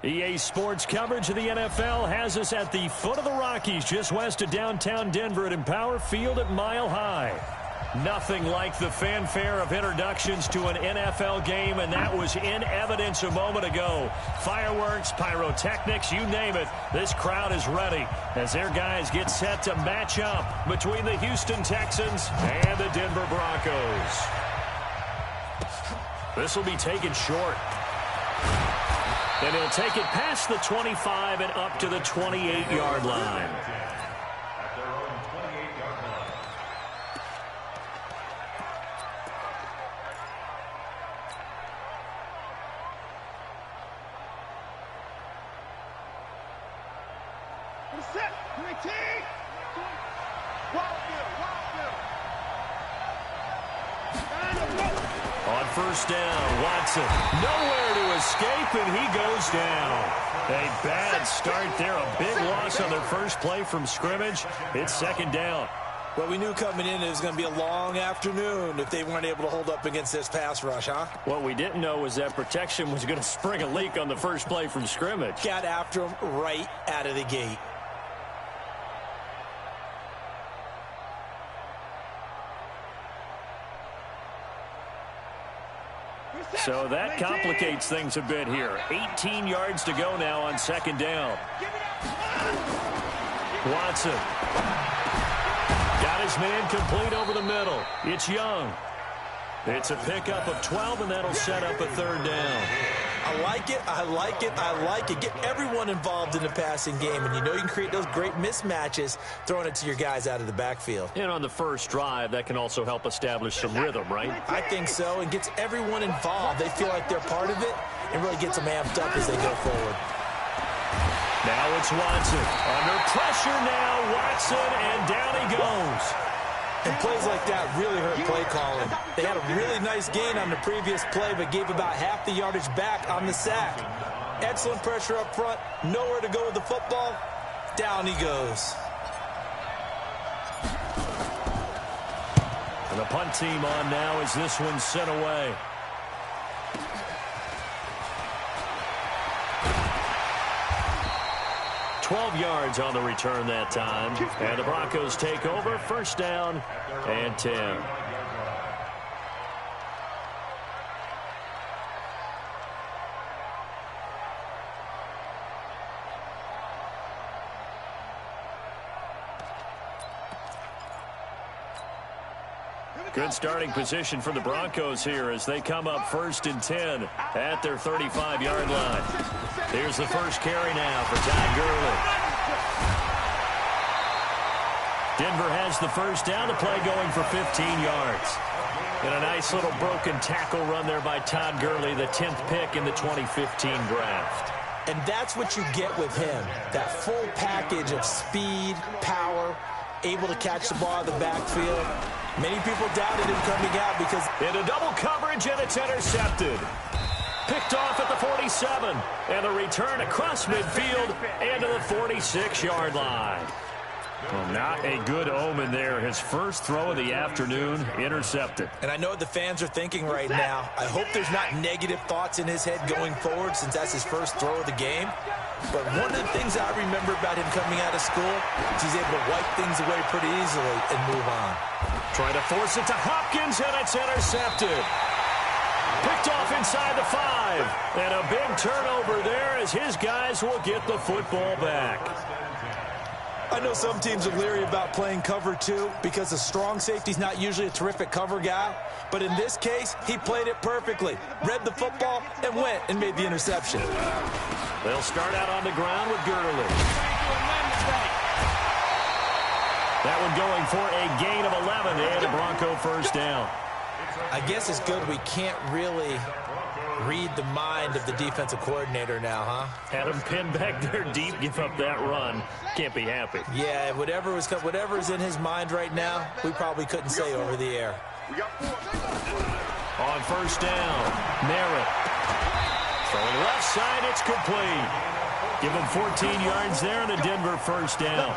EA Sports coverage of the NFL has us at the foot of the Rockies, just west of downtown Denver at Empower Field at Mile High. Nothing like the fanfare of introductions to an NFL game, and that was in evidence a moment ago. Fireworks, pyrotechnics, you name it. This crowd is ready as their guys get set to match up between the Houston Texans and the Denver Broncos. This will be taken short. And he'll take it past the 25 and up to the 28-yard line. On first down, Watson nowhere to escape, and he goes down. A bad start there, a big loss on their first play from scrimmage. It's second down. Well, we knew coming in it was going to be a long afternoon if they weren't able to hold up against this pass rush, huh? What we didn't know was that protection was going to spring a leak on the first play from scrimmage. Got after him right out of the gate. So that complicates things a bit here. 18 yards to go now on second down. Watson. Got his man complete over the middle. It's Young. It's a pickup of 12, and that'll set up a third down. I like it, I like it, I like it. Get everyone involved in the passing game, and you know you can create those great mismatches throwing it to your guys out of the backfield. And on the first drive, that can also help establish some rhythm, right? I think so, and gets everyone involved. They feel like they're part of it, and really gets them amped up as they go forward. Now it's Watson. Under pressure now, Watson, and down he goes. And plays like that really hurt play calling. They had a really nice gain on the previous play, but gave about half the yardage back on the sack. Excellent pressure up front. Nowhere to go with the football. Down he goes. And the punt team on now as this one's sent away. $12 yards on the return that time. And the Broncos take over, first down and 10. Good starting position for the Broncos here as they come up first and 10 at their 35-yard line. Here's the first carry now for Todd Gurley. Denver has the first down, to play going for 15 yards. And a nice little broken tackle run there by Todd Gurley, the 10th pick in the 2015 draft. And that's what you get with him, that full package of speed, power, able to catch the ball out of the backfield. Many people doubted him coming out because... into double coverage, and it's intercepted. Picked off at the 47. And a return across midfield and to the 46-yard line. Well, not a good omen there. His first throw of the afternoon, intercepted. And I know what the fans are thinking right now. I hope there's not negative thoughts in his head going forward since that's his first throw of the game. But one of the things I remember about him coming out of school is he's able to wipe things away pretty easily and move on. Trying to force it to Hopkins, and it's intercepted. Picked off inside the 5. And a big turnover there as his guys will get the football back. I know some teams are leery about playing cover 2 because a strong safety's not usually a terrific cover guy. But in this case, he played it perfectly. Read the football and went and made the interception. They'll start out on the ground with Gurley. That one going for a gain of 11 and a Bronco first down. I guess it's good we can't really read the mind of the defensive coordinator now, huh? Had him pinned back there deep, give up that run. Can't be happy. Yeah, whatever's in his mind right now, we probably couldn't say over the air. On first down, Merritt. Throwing left side, it's complete. Give him 14 yards there and a Denver first down.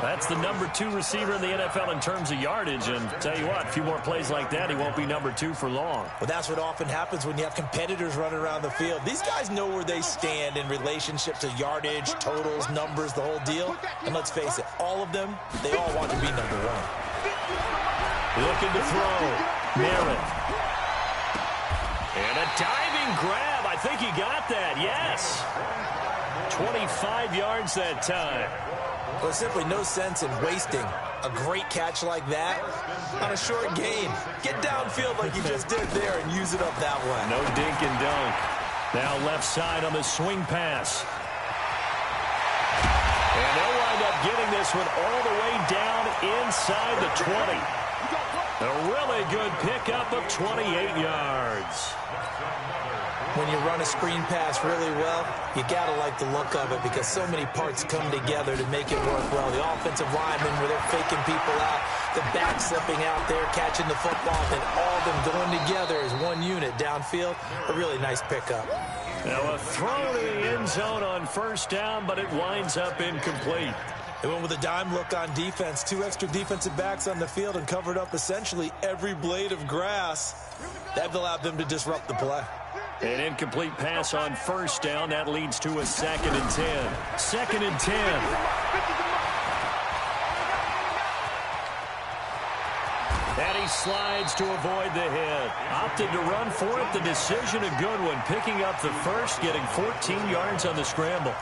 That's the number 2 receiver in the NFL in terms of yardage. And tell you what, a few more plays like that, he won't be number 2 for long. Well, that's what often happens when you have competitors running around the field. These guys know where they stand in relationship to yardage, totals, numbers, the whole deal. And let's face it, all of them, they all want to be number 1. Looking to throw. Merritt. And a diving grab. I think he got that. Yes. 25 yards that time. Well, there's simply no sense in wasting a great catch like that on a short gain. Get downfield like you just did there and use it up that way. No dink and dunk. Now left side on the swing pass. And they'll wind up getting this one all the way down inside the 20. A really good pickup of 28 yards. When you run a screen pass really well, you got to like the look of it because so many parts come together to make it work well. The offensive linemen where they're faking people out, the back slipping out there, catching the football, and all of them going together as one unit downfield. A really nice pickup. Now a throw to the end zone on first down, but it winds up incomplete. They went with a dime look on defense. 2 extra defensive backs on the field and covered up essentially every blade of grass. That allowed them to disrupt the play. An incomplete pass on first down. That leads to a 2nd and 10. 2nd and 10. And he slides to avoid the hit. Opted to run for it. The decision a good one. Picking up the first, getting 14 yards on the scramble.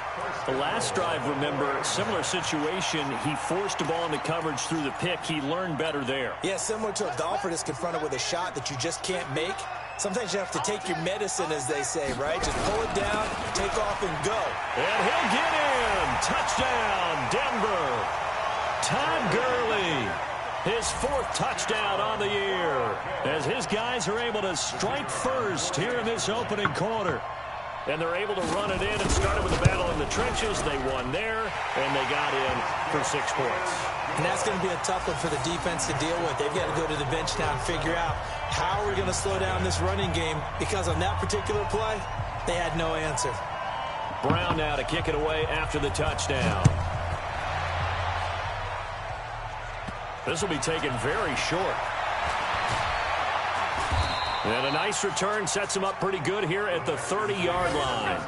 The last drive, remember, similar situation. He forced the ball into coverage through the pick. He learned better there. Yeah, similar to a golfer that's confronted with a shot that you just can't make. Sometimes you have to take your medicine, as they say, right? Just pull it down, take off, and go. And he'll get in. Touchdown, Denver. Todd Gurley. His 4th touchdown on the year. As his guys are able to strike first here in this opening quarter. And they're able to run it in and started with a battle in the trenches. They won there, and they got in for 6 points. And that's going to be a tough one for the defense to deal with. They've got to go to the bench now and figure out how we're going to slow down this running game, because on that particular play, they had no answer. Brown now to kick it away after the touchdown. This will be taken very short. And a nice return sets him up pretty good here at the 30-yard line.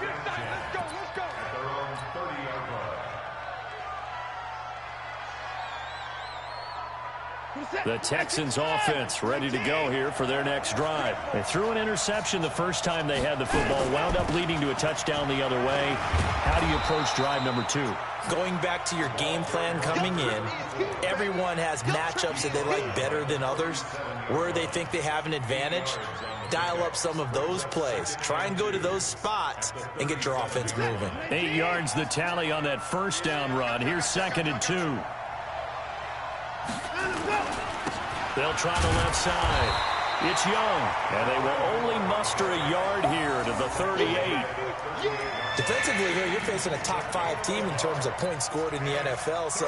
The Texans offense ready to go here for their next drive. They threw an interception the first time they had the football, wound up leading to a touchdown the other way. How do you approach drive number 2? Going back to your game plan coming in, everyone has matchups that they like better than others, where they think they have an advantage. Dial up some of those plays. Try and go to those spots and get your offense moving. 8 yards the tally on that first down run. Here's 2nd and 2. They'll try the left side. It's Young, and they will only muster a yard here to the 38. Defensively here, you're facing a top 5 team in terms of points scored in the NFL. So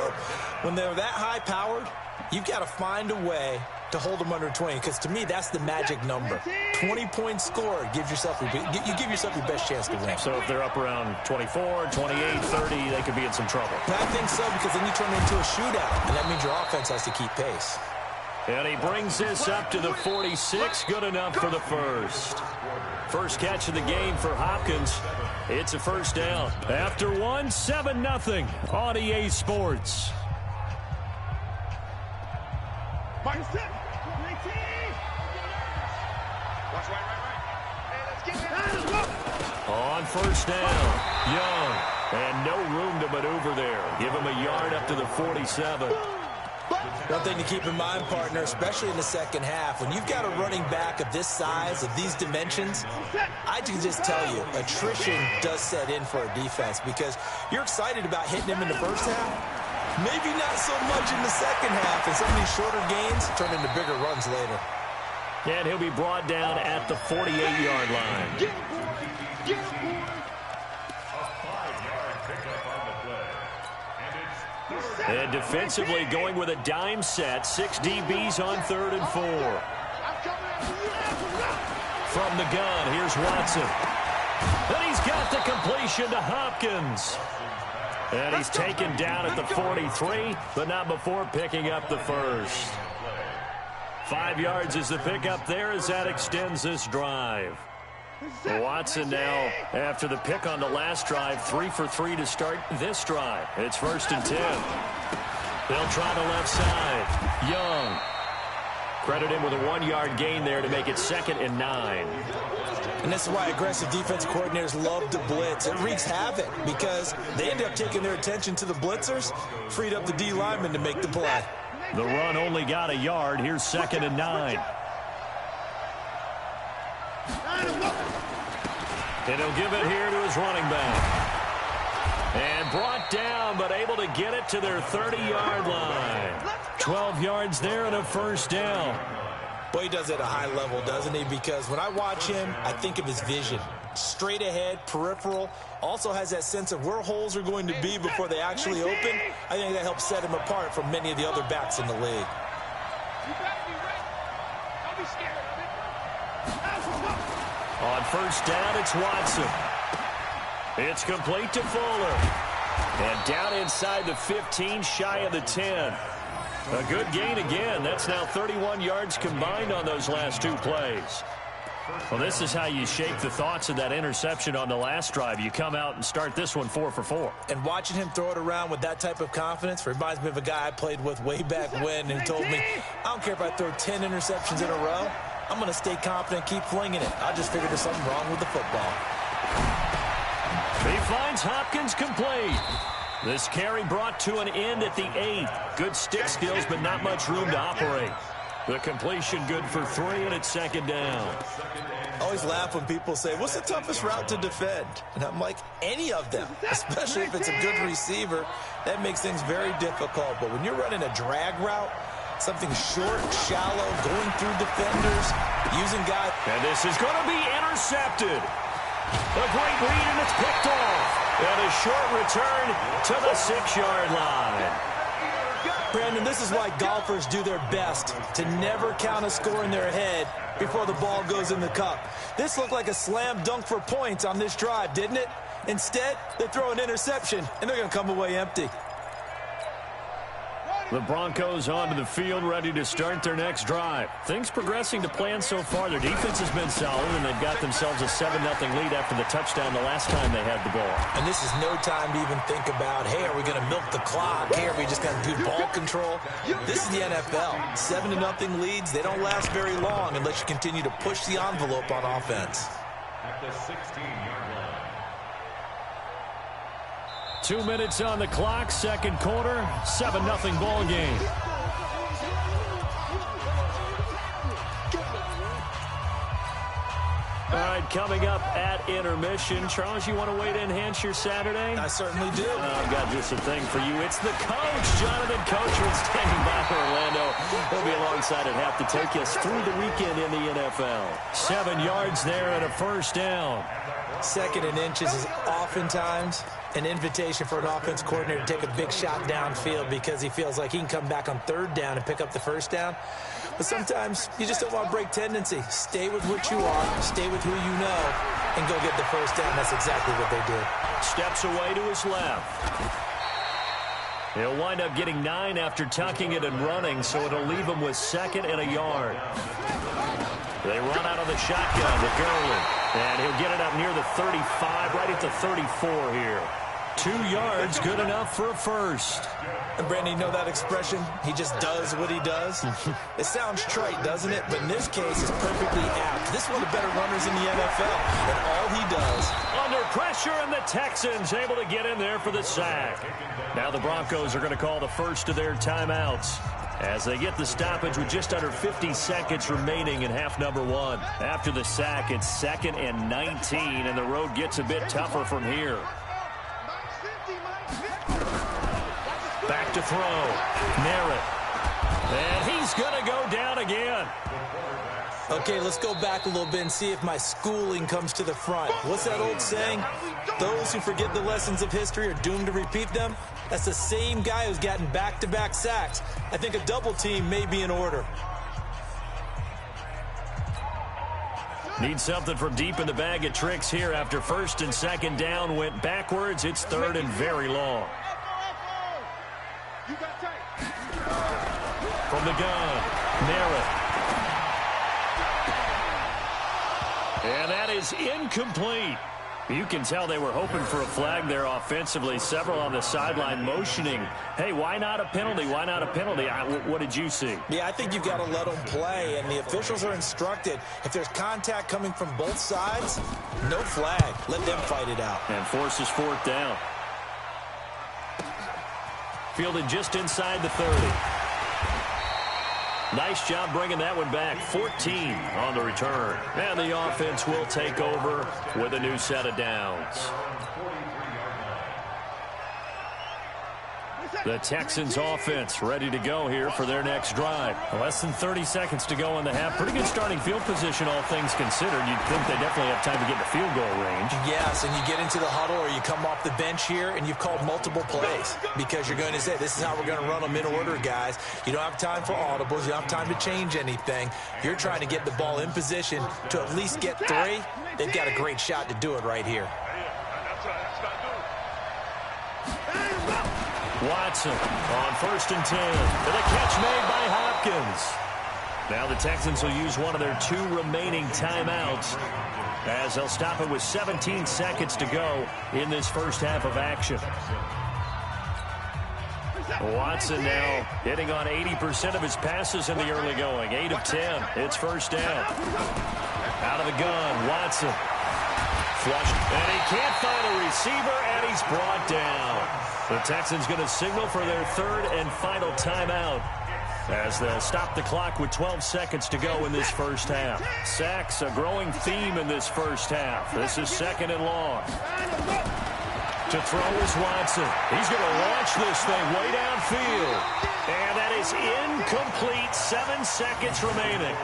when they're that high-powered, you've got to find a way to hold them under 20, because to me, that's the magic number. 20 points scored gives yourself you give yourself your best chance to win. So if they're up around 24, 28, 30, they could be in some trouble. I think so, because then you turn it into a shootout, and that means your offense has to keep pace. And he brings this up to the 46. Good enough for the first. First catch of the game for Hopkins. It's a first down. After 1, 7-0 on EA Sports. On first down, Young. And no room to maneuver there. Give him a yard up to the 47. One thing to keep in mind, partner, especially in the second half, when you've got a running back of this size, of these dimensions, I can just tell you, attrition does set in for a defense, because you're excited about hitting him in the first half, maybe not so much in the second half, and some of these shorter gains turn into bigger runs later. And he'll be brought down at the 48-yard line. And defensively going with a dime set. 6 DBs on 3rd and 4. From the gun, here's Watson. And he's got the completion to Hopkins. And he's taken down at the 43, but not before picking up the first. 5 yards is the pickup there as that extends this drive. Watson now, after the pick on the last drive, 3 for 3 to start this drive. It's 1st and 10. They'll try the left side. Young. Credit him with a 1-yard gain there to make it 2nd and 9. And this is why aggressive defense coordinators love to blitz. It wreaks havoc because they end up taking their attention to the blitzers, freed up the D lineman to make the play. The run only got a yard. Here's 2nd and 9. And he'll give it here to his running back. And brought down, but able to get it to their 30-yard line. 12 yards there and a 1st down. Boy, he does it at a high level, doesn't he? Because when I watch him, I think of his vision. Straight ahead, peripheral. Also has that sense of where holes are going to be before they actually open. I think that helps set him apart from many of the other backs in the league. On 1st down, it's Watson. It's complete to Fuller. And down inside the 15, shy of the 10. A good gain again. That's now 31 yards combined on those last 2 plays. Well, this is how you shake the thoughts of that interception on the last drive. You come out and start this one 4 for 4. And watching him throw it around with that type of confidence reminds me of a guy I played with way back when who told me, I don't care if I throw 10 interceptions in a row. I'm going to stay confident, keep flinging it. I just figured there's something wrong with the football. He finds Hopkins complete. This carry brought to an end at the 8th. Good stick skills, but not much room to operate. The completion good for 3, and it's 2nd down. I always laugh when people say, what's the toughest route to defend? And I'm like, any of them, especially if it's a good receiver. That makes things very difficult. But when you're running a drag route, something short, shallow, going through defenders, using guys. And this is going to be intercepted. A great read, and it's picked off. And a short return to the 6-yard line. Brandon, this is why golfers do their best to never count a score in their head before the ball goes in the cup. This looked like a slam dunk for points on this drive, didn't it? Instead, they throw an interception, and they're going to come away empty. The Broncos onto the field, ready to start their next drive. Things progressing to plan so far. Their defense has been solid, and they've got themselves a 7-0 lead after the touchdown the last time they had the ball. And this is no time to even think about, hey, are we going to milk the clock? Hey, are we just going to do ball control? This is the NFL. 7-0 leads, they don't last very long unless you continue to push the envelope on offense. At the 16-yard line. 2 minutes on the clock, 2nd quarter, 7-0 ball game. All right, coming up at intermission. Charles, you want a way to enhance your Saturday? I certainly do. I've got just a thing for you. It's the coach, Jonathan Coachman, standing by for Orlando. He'll be alongside at half to take us through the weekend in the NFL. 7 yards there and a 1st down. 2nd and inches is oftentimes an invitation for an offense coordinator to take a big shot downfield because he feels like he can come back on 3rd down and pick up the 1st down. But sometimes you just don't want to break tendency. Stay with what you are, stay with who you know, and go get the 1st down. That's exactly what they did. Steps away to his left. He'll wind up getting 9 after tucking it and running, so it'll leave him with 2nd and a yard. They run out of the shotgun to Garland, and he'll get it up near the 35, right at the 34 here. 2 yards, good enough for a 1st. And Brandon, you know that expression? He just does what he does. It sounds trite, doesn't it? But in this case, it's perfectly apt. This is one of the better runners in the NFL, and all he does. Under pressure, and the Texans able to get in there for the sack. Now the Broncos are going to call the first of their timeouts as they get the stoppage with just under 50 seconds remaining in half number 1. After the sack, it's 2nd and 19, and the road gets a bit tougher from here. Back to throw. Merritt. And he's going to go down again. Okay, let's go back a little bit and see if my schooling comes to the front. What's that old saying? Those who forget the lessons of history are doomed to repeat them. That's the same guy who's gotten back-to-back sacks. I think a double team may be in order. Need something from deep in the bag of tricks here after first and second down went backwards. It's third and very long. From the gun, Merritt. And that is incomplete. You can tell they were hoping for a flag there offensively. Several on the sideline motioning, hey, why not a penalty? Why not a penalty? What did you see? Yeah, I think you've got to let them play, and the officials are instructed. If there's contact coming from both sides, no flag. Let them fight it out. And forces fourth down. Fielded just inside the 30. Nice job bringing that one back. 14 on the return. And the offense will take over with a new set of downs. The Texans offense ready to go here for their next drive. Less than 30 seconds to go in the half. Pretty good starting field position, all things considered. You'd think they definitely have time to get to field goal range. Yes, and you get into the huddle or you come off the bench here and you've called multiple plays because you're going to say, this is how we're going to run them in order, guys. You don't have time for audibles. You don't have time to change anything. You're trying to get the ball in position to at least get 3. They've got a great shot to do it right here. Watson on first and 10. For the catch made by Hopkins. Now the Texans will use one of their 2 remaining timeouts as they'll stop it with 17 seconds to go in this first half of action. Watson now hitting on 80% of his passes in the early going. 8 of 10. It's first down. Out of the gun, Watson. Flush. And he can't find a receiver, and he's brought down. The Texans going to signal for their 3rd and final timeout as they'll stop the clock with 12 seconds to go in this first half. Sacks, a growing theme in this first half. This is 2nd and long. To throw is Watson. He's going to launch this thing way downfield. And that is incomplete. 7 seconds remaining.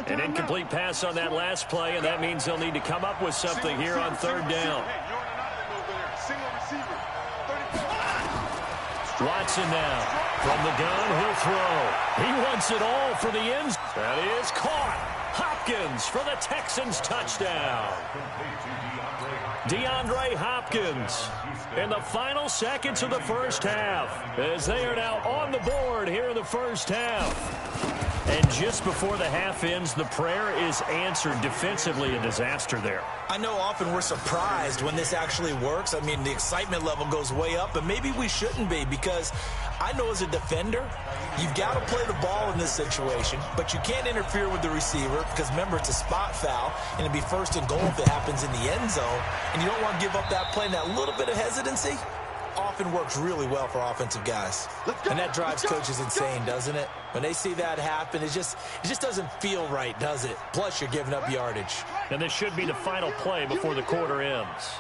An incomplete pass on that last play, and that means they'll need to come up with something here on 3rd down. Watson now. From the gun, he'll throw. He wants it all for the ends. That is caught. Hopkins for the Texans touchdown. DeAndre Hopkins in the final seconds of the first half as they are now on the board here in the first half. And just before the half ends, the prayer is answered. Defensively, a disaster there. I know often we're surprised when this actually works. I mean, the excitement level goes way up, but maybe we shouldn't be because I know as a defender, you've got to play the ball in this situation, but you can't interfere with the receiver because, remember, it's a spot foul, and it'd be 1st and goal if it happens in the end zone, and you don't want to give up that play. And that little bit of hesitancy often works really well for offensive guys. And that drives coaches insane, doesn't it? When they see that happen, it just doesn't feel right, does it? Plus, you're giving up yardage. And this should be the final play before the quarter ends.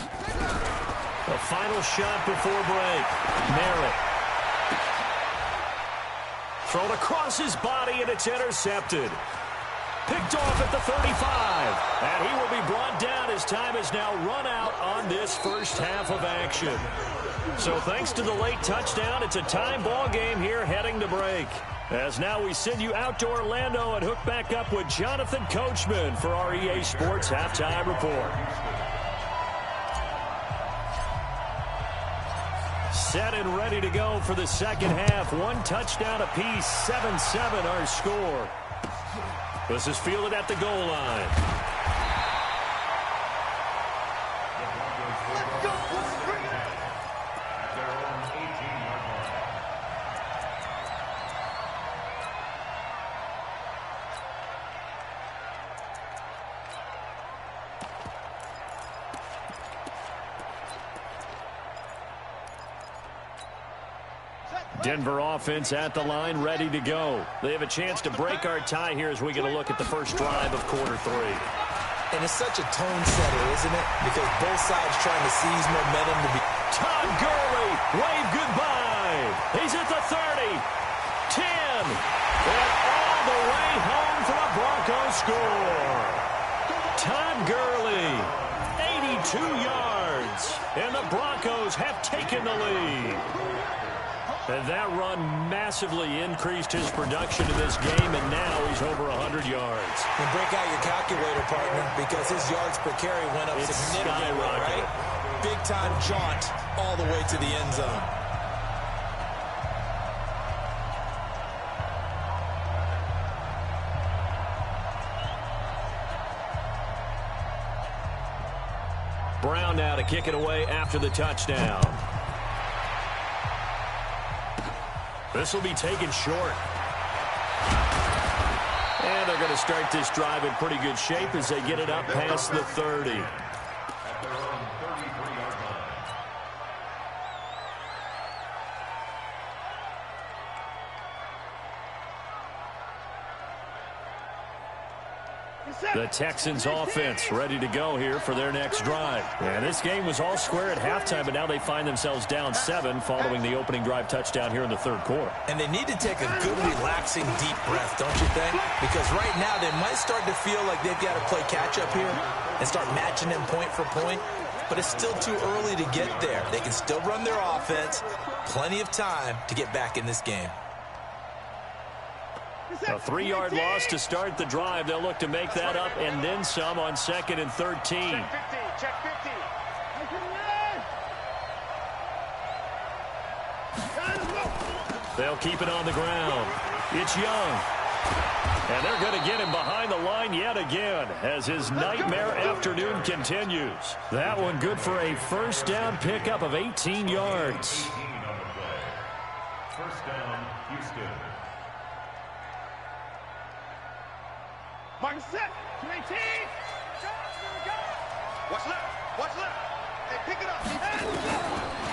The final shot before break. Merritt. Thrown across his body, and it's intercepted. Picked off at the 35. And he will be brought down as time has now run out on this first half of action. So thanks to the late touchdown, it's a time ball game here heading to break. As now we send you out to Orlando and hook back up with Jonathan Coachman for our EA Sports Halftime Report. Set and ready to go for the second half. 1 touchdown apiece, 7-7 our score. This is fielded at the goal line. Denver offense at the line, ready to go. They have a chance to break our tie here as we get a look at the first drive of quarter 3. And it's such a tone setter, isn't it? Because both sides trying to seize momentum to be... Todd Gurley, wave goodbye. He's at the 30, 10, and all the way home for a Broncos score. Todd Gurley, 82 yards, and the Broncos have taken the lead. And that run massively increased his production in this game, and now he's over 100 yards. And break out your calculator, partner, because his yards per carry went up significantly, right? Big-time jaunt all the way to the end zone. Brown now to kick it away after the touchdown. This will be taken short. And they're going to start this drive in pretty good shape as they get it up past the 30. At their own 33-yard line. The Texans offense ready to go here for their next drive. And this game was all square at halftime, but now they find themselves down 7 following the opening drive touchdown here in the third quarter. And they need to take a good, relaxing, deep breath, don't you think? Because right now they might start to feel like they've got to play catch-up here and start matching them point for point. But it's still too early to get there. They can still run their offense. Plenty of time to get back in this game. A 3-yard loss to start the drive. They'll look to make that up and then some on 2nd and 13. Check 50. They'll keep it on the ground. It's Young. And they're going to get him behind the line yet again as his nightmare afternoon continues. That one good for a first down pickup of 18 yards. 18 on the play. First down, Houston. Martin set. 218. Watch left. Hey, pick it up.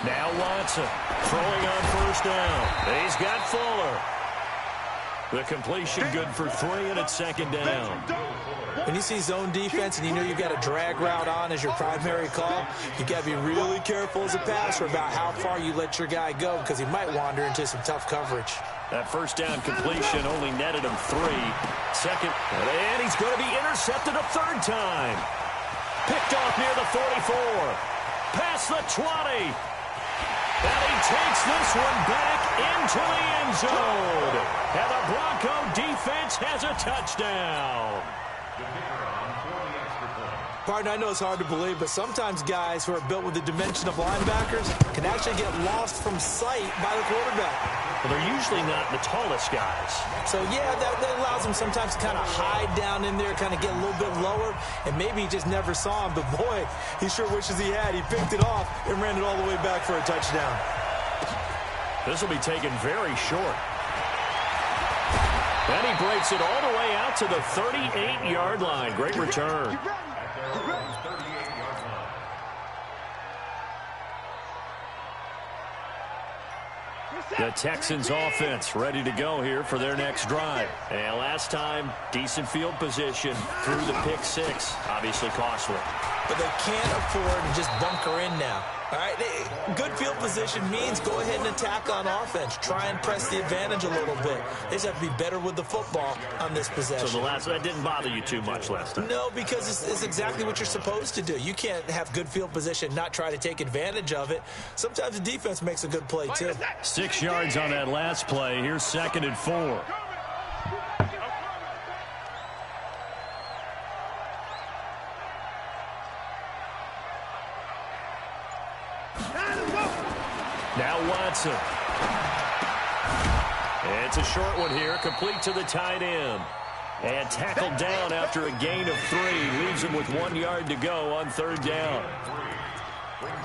Now Watson throwing on first down. He's got Fuller. The completion good for 3, and it's 2nd down. When you see zone defense and you know you've got a drag route on as your primary call, you got to be really careful as a passer about how far you let your guy go because he might wander into some tough coverage. That first down completion only netted him 3. Second, and he's going to be intercepted a 3rd time. Picked off near the 44. Past the 20. And he takes this one back into the end zone. And the Bronco defense has a touchdown. The kicker on for the extra point. Partner, I know it's hard to believe, but sometimes guys who are built with the dimension of linebackers can actually get lost from sight by the quarterback. Well, they're usually not the tallest guys. So, yeah, that allows them sometimes to kind of hide down in there, kind of get a little bit lower, and maybe he just never saw him. But, boy, he sure wishes he had. He picked it off and ran it all the way back for a touchdown. This will be taken very short. And he breaks it all the way out to the 38-yard line. Great return. At their own 38-yard line. The Texans offense ready to go here for their next drive. And last time, decent field position through the pick 6. Obviously costly. But they can't afford to just bunker in now. All right, good field position means go ahead and attack on offense. Try and press the advantage a little bit. They just have to be better with the football on this possession. So that didn't bother you too much last time? No, because it's exactly what you're supposed to do. You can't have good field position, not try to take advantage of it. Sometimes the defense makes a good play, too. 6 yards on that last play. Here's 2nd and 4. Now Watson. It's a short one here, complete to the tight end. And tackled down after a gain of 3. Leaves him with 1 yard to go on 3rd down.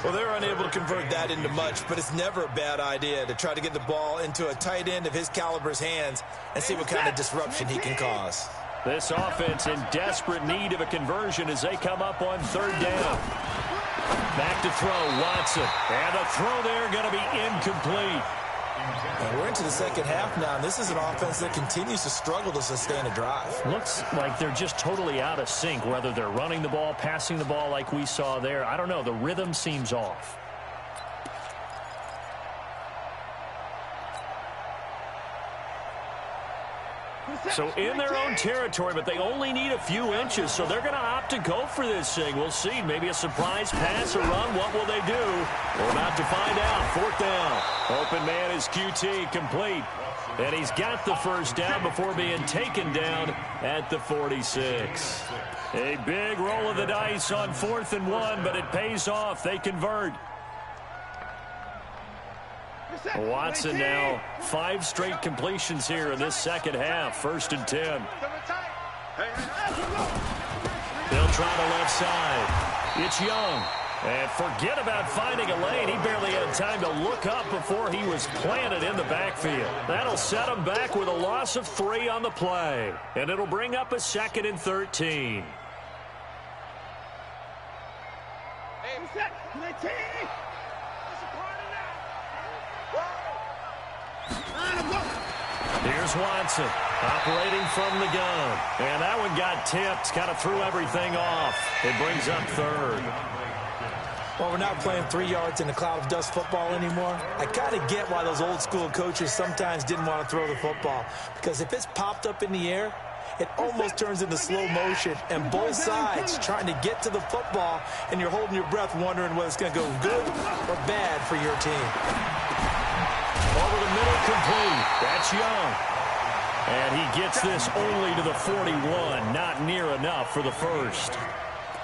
Well, they're unable to convert that into much, but it's never a bad idea to try to get the ball into a tight end of his caliber's hands and see what kind of disruption he can cause. This offense in desperate need of a conversion as they come up on 3rd down. Back to throw, Watson. And the throw there going to be incomplete. And we're into the second half now, and this is an offense that continues to struggle to sustain a drive. Looks like they're just totally out of sync, whether they're running the ball, passing the ball like we saw there. I don't know. The rhythm seems off. So in their own territory, but they only need a few inches, so they're going to opt to go for this thing. We'll see. Maybe a surprise pass or run. What will they do? We're about to find out. Fourth down. Open man is QT, complete. And he's got the first down before being taken down at the 46. A big roll of the dice on 4th and 1, but it pays off. They convert. Watson now 5 straight completions here in this second half. 1st and 10. They'll try the left side. It's Young. And forget about finding a lane. He barely had time to look up before he was planted in the backfield. That'll set him back with a loss of 3 on the play. And it'll bring up a 2nd and 13. Here's Watson operating from the gun. And that one got tipped, kind of threw everything off. It brings up 3rd. Well, we're not playing 3 yards in a cloud of dust football anymore. I kind of get why those old school coaches sometimes didn't want to throw the football. Because if it's popped up in the air, it almost turns into slow motion. And both sides trying to get to the football, and you're holding your breath wondering whether it's going to go good or bad for your team. Over the middle, complete. That's Young. And he gets this only to the 41. Not near enough for the first.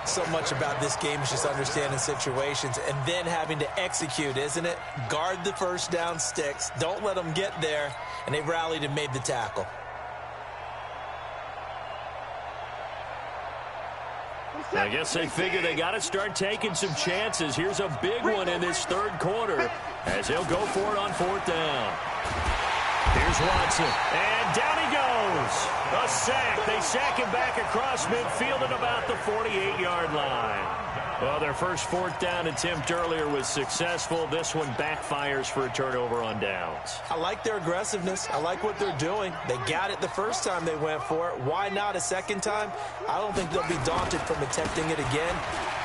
So much about this game is just understanding situations and then having to execute, isn't it? Guard the first down sticks. Don't let them get there. And they rallied and made the tackle. I guess they figure they got to start taking some chances. Here's a big one in this 3rd quarter as he'll go for it on 4th down. Here's Watson, and down he goes. A sack. They sack him back across midfield at about the 48-yard line. Well, their first 4th down attempt earlier was successful. This one backfires for a turnover on downs. I like their aggressiveness. I like what they're doing. They got it the first time they went for it. Why not a second time? I don't think they'll be daunted from attempting it again.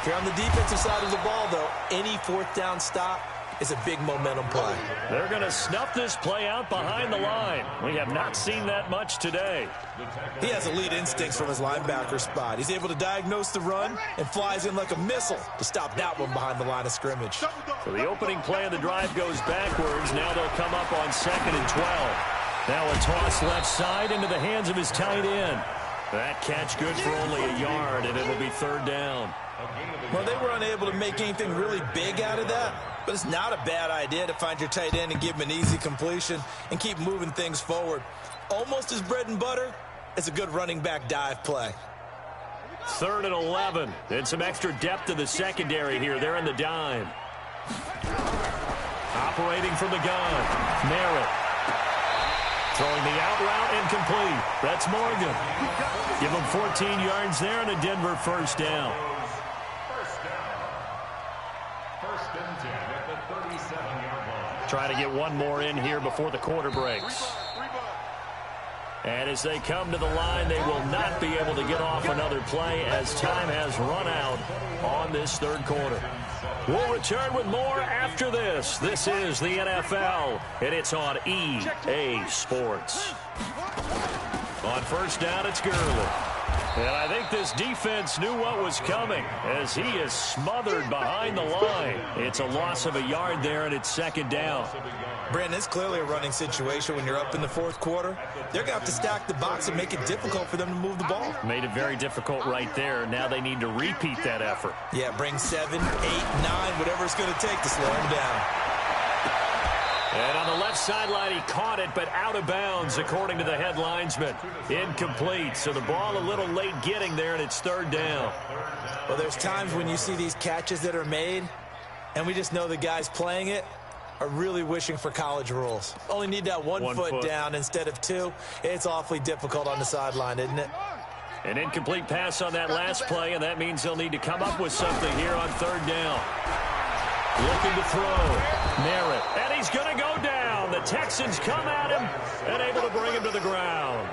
If you're on the defensive side of the ball, though, any 4th down stop is a big momentum play. They're going to snuff this play out behind the line. We have not seen that much today. He has elite instincts from his linebacker spot. He's able to diagnose the run and flies in like a missile to stop that one behind the line of scrimmage. So the opening play of the drive goes backwards. Now they'll come up on 2nd and 12. Now a toss left side into the hands of his tight end. That catch good for only a yard, and it'll be 3rd down. Well, they were unable to make anything really big out of that, but it's not a bad idea to find your tight end and give him an easy completion and keep moving things forward. Almost his bread and butter is a good running back dive play. 3rd and 11, and some extra depth to the secondary here. They're in the dime. Operating from the gun, Merritt. Throwing the out route incomplete. That's Morgan. Give him 14 yards there and a Denver first down. Try to get one more in here before the quarter breaks. And as they come to the line, they will not be able to get off another play as time has run out on this 3rd quarter. We'll return with more after this. This is the NFL, and it's on EA Sports. On first down, it's Gurley. And I think this defense knew what was coming as he is smothered behind the line. It's a loss of a yard there, and it's 2nd down. Brandon, it's clearly a running situation when you're up in the 4th quarter. They're going to have to stack the box and make it difficult for them to move the ball. Made it very difficult right there. Now they need to repeat that effort. Yeah, bring 7, 8, 9, whatever it's going to take to slow him down. And on the left sideline, he caught it, but out of bounds, according to the head linesman. Incomplete, so the ball a little late getting there, and it's 3rd down. Well, there's times when you see these catches that are made, and we just know the guys playing it are really wishing for college rules. Only need that one foot down instead of 2. It's awfully difficult on the sideline, isn't it? An incomplete pass on that last play, and that means they'll need to come up with something here on 3rd down. Looking to throw. Merritt. And he's going to go down. The Texans come at him and able to bring him to the ground.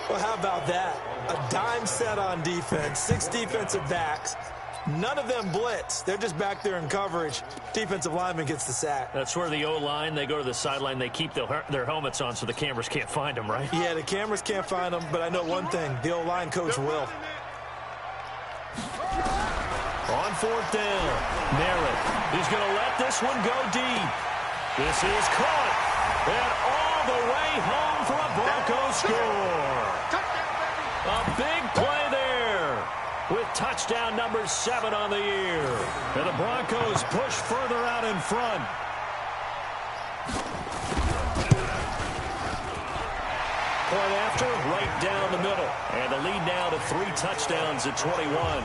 Well, how about that? A dime set on defense, 6 defensive backs. None of them blitz. They're just back there in coverage. Defensive lineman gets the sack. That's where the O-line, they go to the sideline, they keep their helmets on so the cameras can't find them, right? Yeah, the cameras can't find them, but I know one thing. The O-line coach will. On 4th down, Merritt is going to let this one go deep. This is caught, and all the way home for a Broncos score. A big play there with touchdown number 7 on the year. And the Broncos push further out in front. Point after, right down the middle. And the lead now to 3 touchdowns at 21.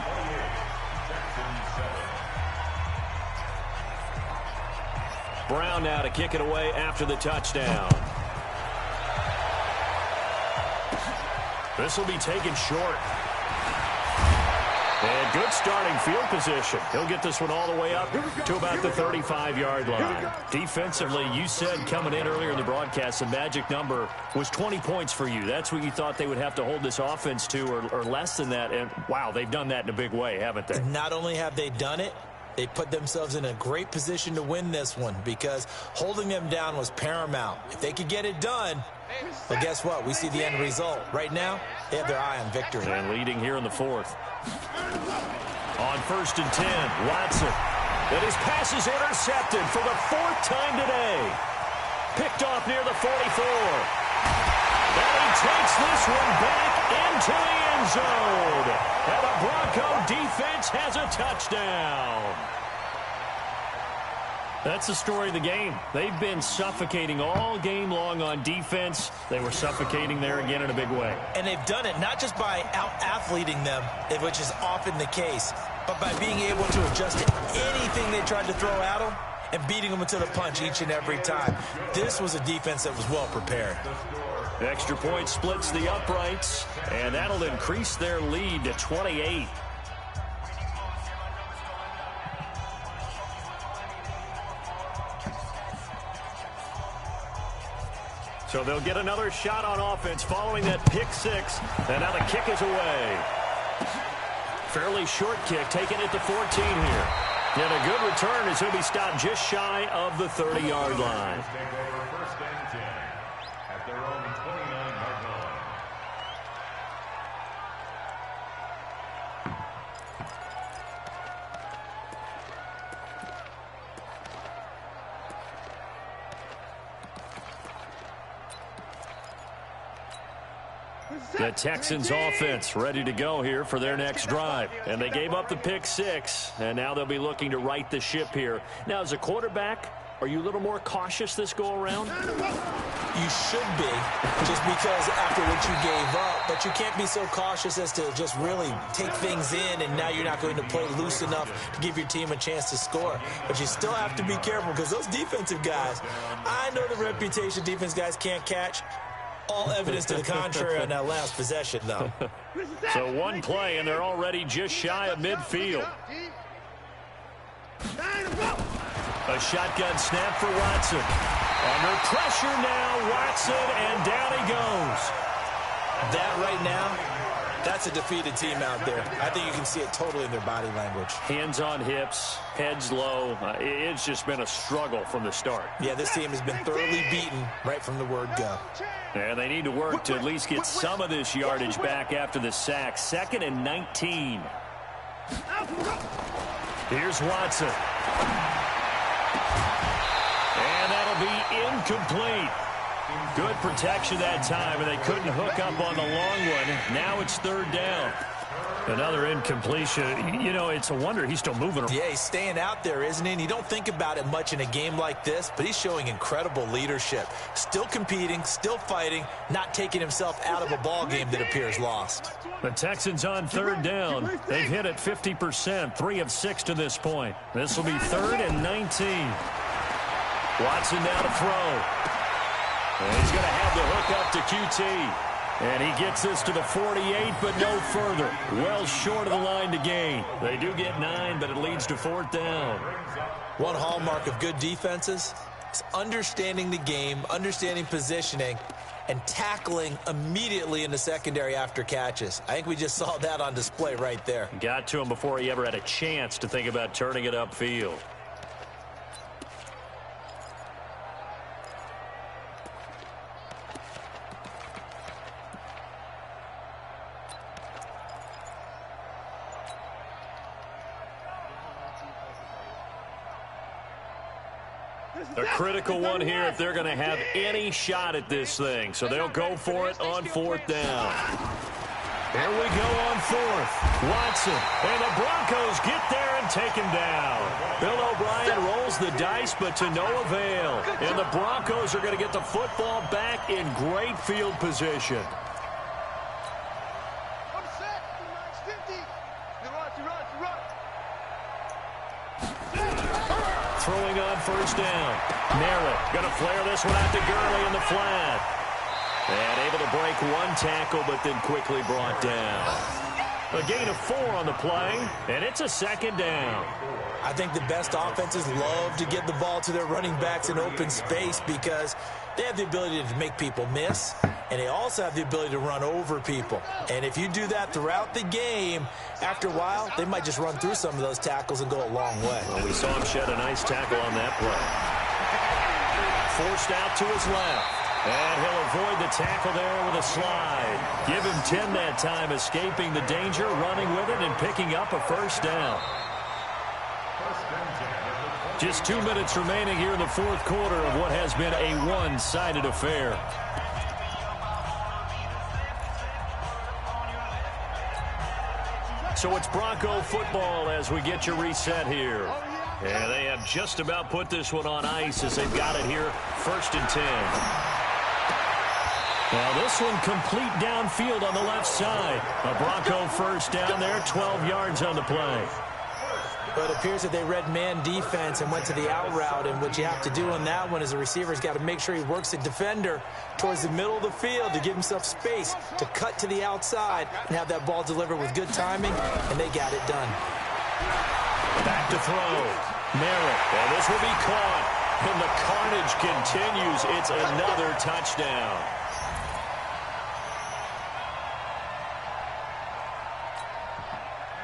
Brown now to kick it away after the touchdown. This will be taken short. And good starting field position. He'll get this one all the way up to about the 35-yard line. Defensively, you said coming in earlier in the broadcast, the magic number was 20 points for you. That's what you thought they would have to hold this offense to, or less than that. And, wow, they've done that in a big way, haven't they? Not only have they done it, they put themselves in a great position to win this one because holding them down was paramount. If they could get it done, well, guess what? We see the end result. Right now, they have their eye on victory. And leading here in the 4th. On 1st and 10, Watson. And his pass is intercepted for the 4th time today. Picked off near the 44. And he takes this one back into the end zone. And the Bronco defense has a touchdown. That's the story of the game. They've been suffocating all game long on defense. They were suffocating there again in a big way. And they've done it not just by out-athleting them, which is often the case, but by being able to adjust to anything they tried to throw at them and beating them into the punch each and every time. This was a defense that was well prepared. Extra point splits the uprights, and that'll increase their lead to 28. So they'll get another shot on offense following that pick 6, and now the kick is away. Fairly short kick, taken at the 14 here. And a good return as he'll be stopped just shy of the 30-yard line. First and 10 at their own 29-yard line. The Texans offense ready to go here for their next drive. And they gave up the pick 6, and now they'll be looking to right the ship here. Now, as a quarterback, are you a little more cautious this go-around? You should be, just because after what you gave up, but you can't be so cautious as to just really take things in, and now you're not going to play loose enough to give your team a chance to score. But you still have to be careful because those defensive guys, I know the reputation defense guys can't catch. All evidence to the contrary on that last possession, though. So one play, and they're already just shy of midfield. A shotgun snap for Watson. Under pressure now, Watson, and down he goes. That right now, that's a defeated team out there. I think you can see it totally in their body language. Hands on hips, heads low. It's just been a struggle from the start. Yeah, this team has been thoroughly beaten right from the word go. And they need to work to at least get some of this yardage back after the sack. 2nd and 19. Here's Watson. And that'll be incomplete. Good protection that time, and they couldn't hook up on the long one. Now it's 3rd down. Another incompletion. You know, it's a wonder he's still moving. Yeah, he's staying out there, isn't he? And you don't think about it much in a game like this, but he's showing incredible leadership. Still competing, still fighting, not taking himself out of a ball game that appears lost. The Texans on 3rd down. They've hit it 50%, 3 of 6 to this point. This will be 3rd and 19. Watson now to throw. And he's going to have the hook up to QT. And he gets this to the 48, but no further. Well short of the line to gain. They do get 9, but it leads to 4th down. One hallmark of good defenses, box, understanding the game, understanding positioning, and tackling immediately in the secondary after catches. I think we just saw that on display right there. Got to him before he ever had a chance to think about turning it upfield. A critical one here if they're going to have any shot at this thing. So they'll go for it on fourth down. Here we go on fourth. Watson. And the Broncos get there and take him down. Bill O'Brien rolls the dice, but to no avail. And the Broncos are going to get the football back in great field position. Throwing on first down. Merritt going to flare this one out to Gurley in the flat. And able to break one tackle, but then quickly brought down. A gain of 4 on the play, and it's a second down. I think the best offenses love to get the ball to their running backs in open space because they have the ability to make people miss, and they also have the ability to run over people. And if you do that throughout the game, after a while, they might just run through some of those tackles and go a long way. Well, we saw him shed a nice tackle on that play. Forced out to his left. And he'll avoid the tackle there with a slide. Give him 10 that time, escaping the danger, running with it, and picking up a first down. Just 2 minutes remaining here in the fourth quarter of what has been a one-sided affair. So it's Bronco football as we get you reset here. And they have just about put this one on ice as they've got it here, 1st and 10. Now this one complete downfield on the left side. A Bronco first down there, 12 yards on the play. But it appears that they read man defense and went to the out route. And what you have to do on that one is the receiver's got to make sure he works the defender towards the middle of the field to give himself space to cut to the outside and have that ball delivered with good timing, and they got it done. Back to throw. Merritt. And this will be caught. And the carnage continues. It's another touchdown.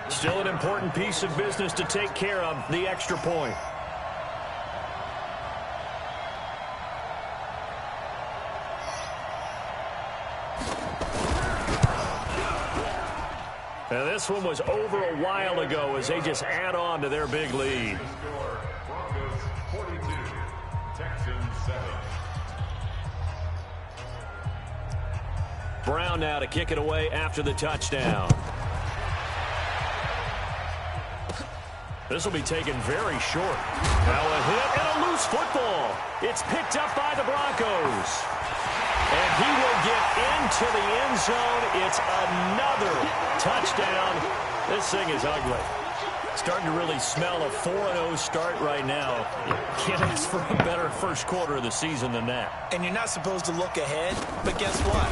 Still an important piece of business to take care of, the extra point. Now this one was over a while ago as they just add on to their big lead. Broncos 42, Texans 7. Brown now to kick it away after the touchdown. This will be taken very short. Now a hit and a loose football. It's picked up by the Broncos. And he will get into the end zone. It's another touchdown. This thing is ugly. Starting to really smell a 4-0 start right now. You can't ask for a better first quarter of the season than that. And you're not supposed to look ahead, but guess what?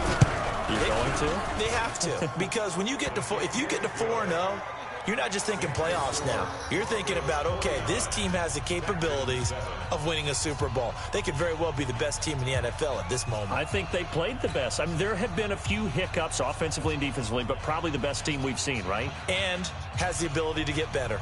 You're going to? They have to. Because when you get to if you get to 4-0, you're not just thinking playoffs now. You're thinking about, okay, this team has the capabilities of winning a Super Bowl. They could very well be the best team in the NFL at this moment. I think they played the best. I mean, there have been a few hiccups offensively and defensively, but probably the best team we've seen, right? And has the ability to get better.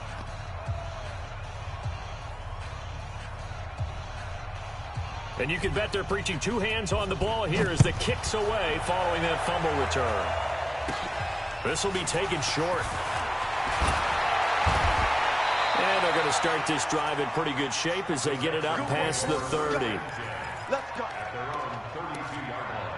And you can bet they're preaching 2 hands on the ball here as the kick's away following that fumble return. This will be taken short. And they're going to start this drive in pretty good shape as they get it up past the 30. Let's go. At their own 32-yard line.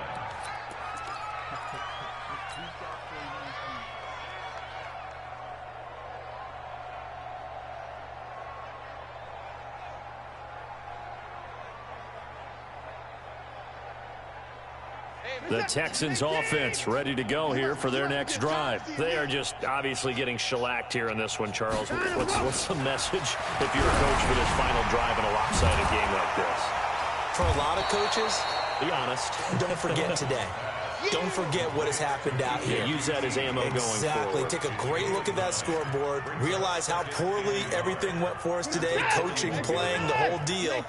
The Texans offense ready to go here for their next drive. They are just obviously getting shellacked here in this one, Charles. What's the message if you're a coach for this final drive in a lopsided game like this? For a lot of coaches, Be honest. don't forget today. Don't forget what has happened out here. Use that as ammo going Exactly. forward. Take a great look at that scoreboard. Realize how poorly everything went for us today. Coaching, playing, the whole deal.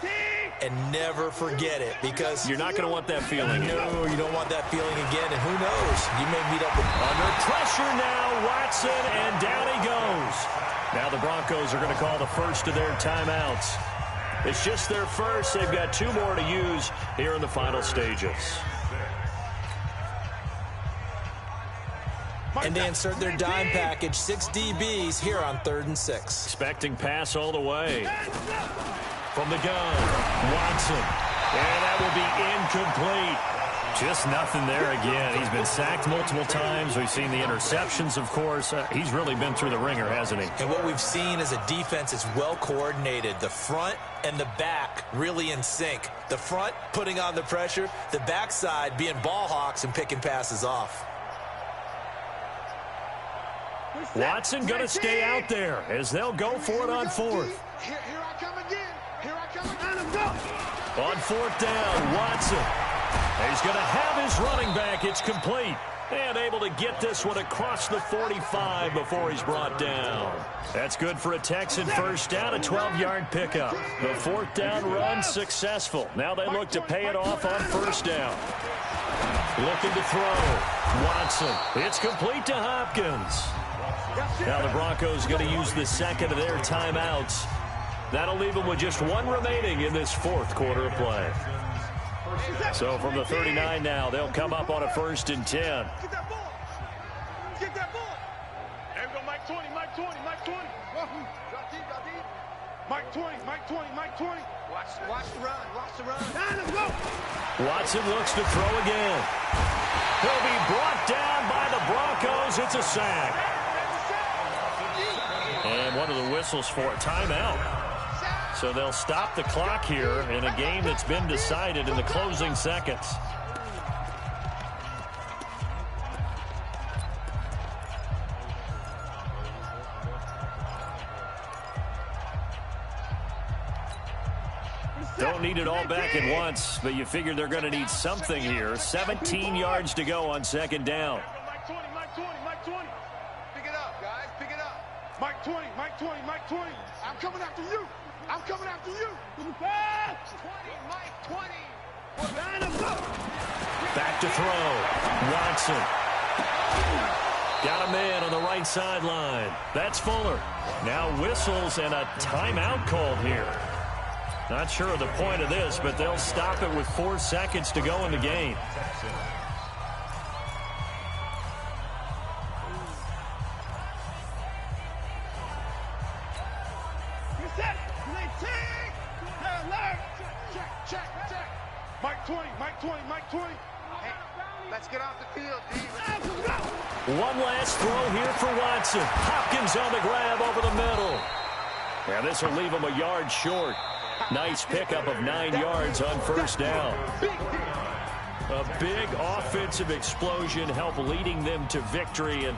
and never forget it, because you're not going to want that feeling. No, you don't want that feeling again, and who knows? You may meet up with... Under pressure now, Watson, and down he goes. Now the Broncos are going to call the first of their timeouts. It's just their first. They've got 2 more to use here in the final stages. And they insert their dime package, 6 DBs here on 3rd and 6. Expecting pass all the way. From the gun, Watson. And that will be incomplete. Just nothing there again. He's been sacked multiple times. We've seen the interceptions, of course. He's really been through the ringer, hasn't he? And what we've seen is a defense is well coordinated. The front and the back really in sync. The front putting on the pressure, the backside being ball hawks and picking passes off. Watson going to stay out there as they'll go for it on 4th. Here I come again. Here I come again. Let's go. On 4th down, Watson. He's going to have his running back. It's complete. And able to get this one across the 45 before he's brought down. That's good for a Texan first down, a 12-yard pickup. The 4th down run successful. Now they look to pay it off on 1st down. Looking to throw. Watson. It's complete to Hopkins. Now the Broncos going to use the second of their timeouts. That'll leave them with just 1 remaining in this 4th quarter of play. So from the 39 now, they'll come up on a 1st and 10. Get that ball. Get that ball. There we go, Mike 20, Mike 20, Mike 20. Drop deep, drop deep. Mike 20, Mike 20, Mike 20. Watch the run, watch the run. Let's go. Watson looks to throw again. He'll be brought down by the Broncos. It's a sack. And one of the whistles for a timeout. So they'll stop the clock here in a game that's been decided in the closing seconds. Don't need it all back at once, but you figure they're going to need something here. 17 yards to go on 2nd down. Mike 20, Mike 20, Mike 20. Pick it up, guys, pick it up. Mike 20, Mike 20, Mike 20. I'm coming after you. I'm coming after you. 20, Mike 20. Back to throw. Watson. Got a man on the right sideline. That's Fuller. Now whistles and a timeout called here. Not sure of the point of this, but they'll stop it with 4 seconds to go in the game. Mike 20, Mike 20, Mike 20. Hey, let's get off the field, D. One last throw here for Watson. Hopkins on the grab over the middle. Yeah, this will leave him a yard short. Nice pickup of 9 yards on 1st down. A big offensive explosion helped leading them to victory. And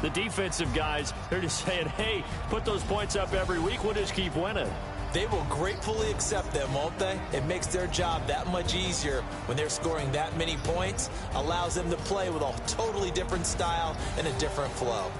the defensive guys, they're just saying, hey, put those points up every week. We'll just keep winning. They will gratefully accept them, won't they? It makes their job that much easier when they're scoring that many points. Allows them to play with a totally different style and a different flow.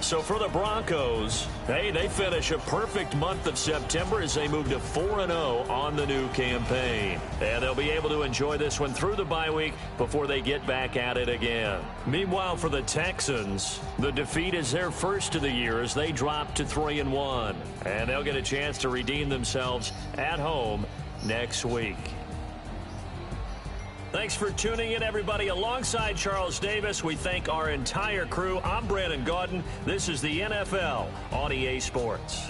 So for the Broncos, hey, they finish a perfect month of September as they move to 4-0 on the new campaign. And they'll be able to enjoy this one through the bye week before they get back at it again. Meanwhile, for the Texans, the defeat is their first of the year as they drop to 3-1. And they'll get a chance to redeem themselves at home next week. Thanks for tuning in, everybody. Alongside Charles Davis, we thank our entire crew. I'm Brandon Gaudin. This is the NFL on EA Sports.